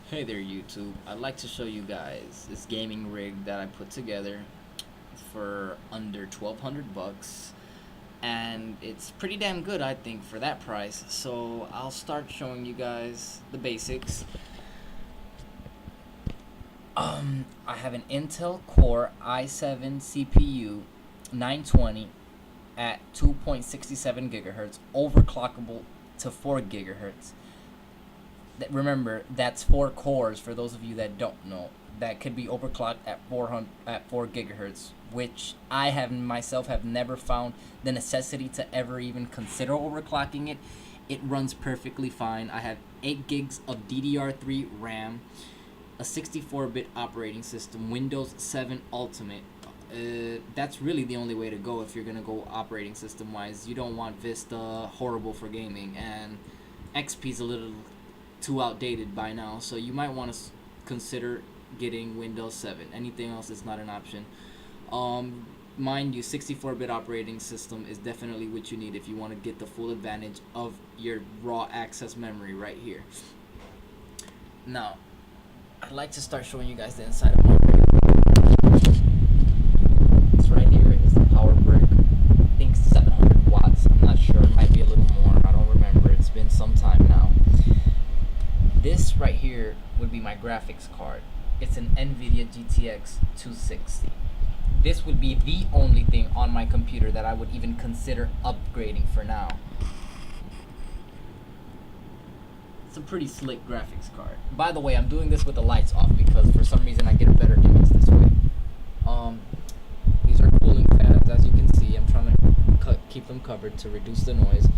Hey there YouTube, I'd like to show you guys this gaming rig that I put together for under 1200 bucks, and it's pretty damn good I think for that price. So I'll start showing you guys the basics. I have an Intel Core i7 CPU 920 at 2.67 gigahertz, overclockable to 4 gigahertz. Remember, that's 4 cores for those of you that don't know. That could be overclocked at 4 gigahertz, which I have myself have never found the necessity to ever even consider overclocking it. It runs perfectly fine. I have 8 gigs of DDR3 RAM, a 64-bit operating system, Windows 7 Ultimate. That's really the only way to go if you're gonna go operating system wise. You don't want Vista, horrible for gaming, and XP's a little too outdated by now, so you might want to consider getting Windows 7. Anything else is not an option. Mind you, 64-bit operating system is definitely what you need if you want to get the full advantage of your raw access memory right here. Now, I'd like to start showing you guys the inside of my rig. This right here is the power brick. I think 700 watts. I'm not sure. It might be a little more. I don't remember. It's been some time now. This right here would be my graphics card. It's an NVIDIA GTX 260. This would be the only thing on my computer that I would even consider upgrading for now. It's a pretty slick graphics card. By the way, I'm doing this with the lights off because for some reason I get a better image this way. These are cooling fans, as you can see. I'm trying to keep them covered to reduce the noise.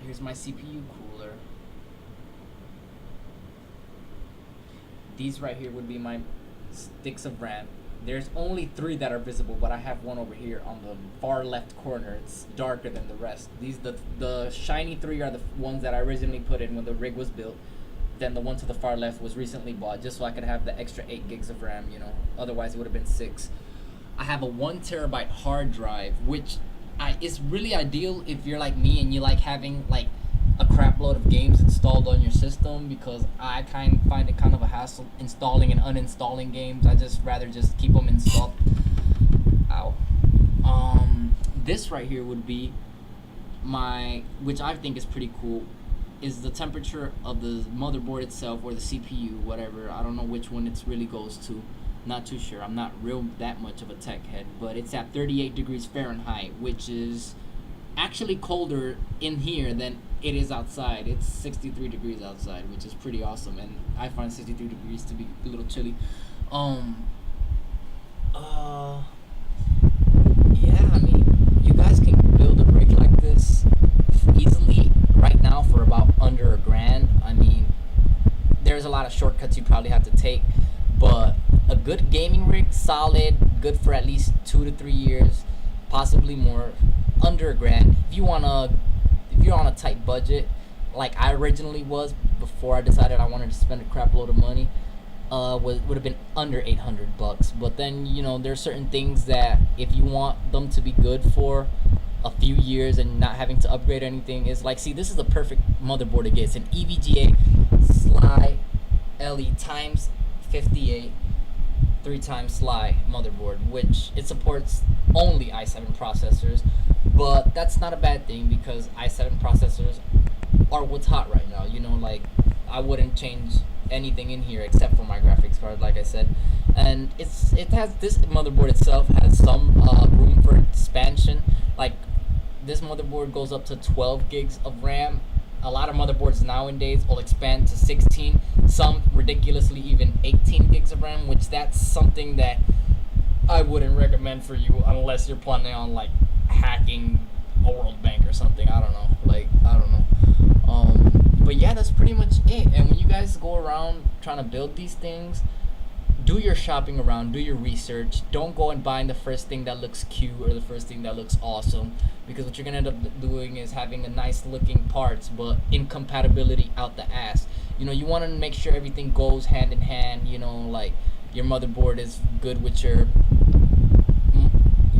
Here's my CPU cooler. These right here would be my sticks of RAM. There's only 3 that are visible, but I have one over here on the far left corner. It's darker than the rest. The shiny 3 are the ones that I originally put in when the rig was built. Then the one to the far left was recently bought just so I could have the extra 8 gigs of RAM, you know. Otherwise it would have been 6. I have a 1 terabyte hard drive, which is really ideal if you're like me and you like having like a crap load of games installed on your system, because I find it kind of a hassle installing and uninstalling games. I just rather just keep them installed. Ow. This right here would be my, which I think is pretty cool, is the temperature of the motherboard itself, or the CPU, whatever. I don't know which one it really goes to. Not too sure. I'm not that much of a tech head, but it's at 38 degrees Fahrenheit, which is actually colder in here than it is outside. It's 63 degrees outside, which is pretty awesome, and I find 63 degrees to be a little chilly. Yeah, I mean, you guys can build a rig like this easily right now for about under $1,000. I mean, there's a lot of shortcuts you probably have to take, but a good gaming rig, solid, good for at least 2 to 3 years, possibly more, under $1,000. If you're on a tight budget, like I originally was before I decided I wanted to spend a crap load of money, would have been under 800 bucks. But then, you know, there's certain things that if you want them to be good for a few years and not having to upgrade anything, is like, see, this is the perfect motherboard to get. It's an EVGA Sly LE times 58 3x Sly motherboard, which it supports only i7 processors, but that's not a bad thing because i7 processors are what's hot right now. You know, like, I wouldn't change anything in here except for my graphics card, like I said. And this motherboard itself has some room for expansion. Like, this motherboard goes up to 12 gigs of RAM. A lot of motherboards nowadays will expand to 16, some ridiculously even 18 gigs of RAM, which that's something that I wouldn't recommend for you unless you're planning on like hacking a World Bank or something. I don't know. But yeah, that's pretty much it. And when you guys go around trying to build these things, do your shopping around, do your research. Don't go and buying the first thing that looks cute or the first thing that looks awesome, because what you're gonna end up doing is having a nice looking parts but incompatibility out the ass. You know, you want to make sure everything goes hand in hand. You know, like your motherboard is good with your,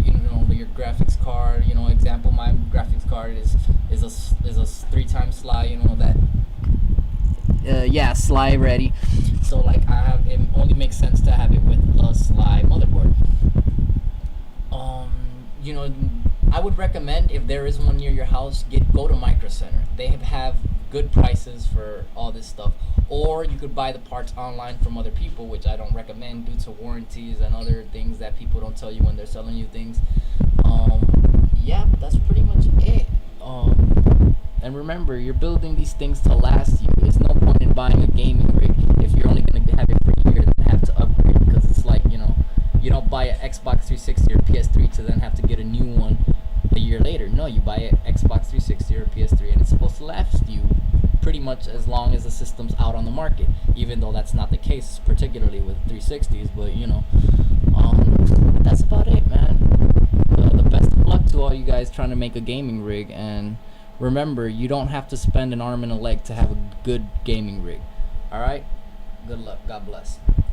you know, your graphics card. You know, example, my graphics card is a 3x Sly. You know, that yeah, slide ready. So like it only makes sense to have it with a slide motherboard. You know, I would recommend, if there is one near your house, go to Micro Center. They have good prices for all this stuff. Or you could buy the parts online from other people, which I don't recommend due to warranties and other things that people don't tell you when they're selling you things. Yeah, but that's pretty much it. And remember, you're building these things to last you. It's no point in buying a gaming rig if you're only going to have it for a year and then have to upgrade, because it's like, you know, you don't buy an Xbox 360 or PS3 to then have to get a new one a year later. No, you buy an Xbox 360 or PS3 and it's supposed to last you pretty much as long as the system's out on the market, even though that's not the case, particularly with 360s. But you know, that's about it, man. The best of luck to all you guys trying to make a gaming rig, and remember, you don't have to spend an arm and a leg to have a good gaming rig. All right, good luck, God bless.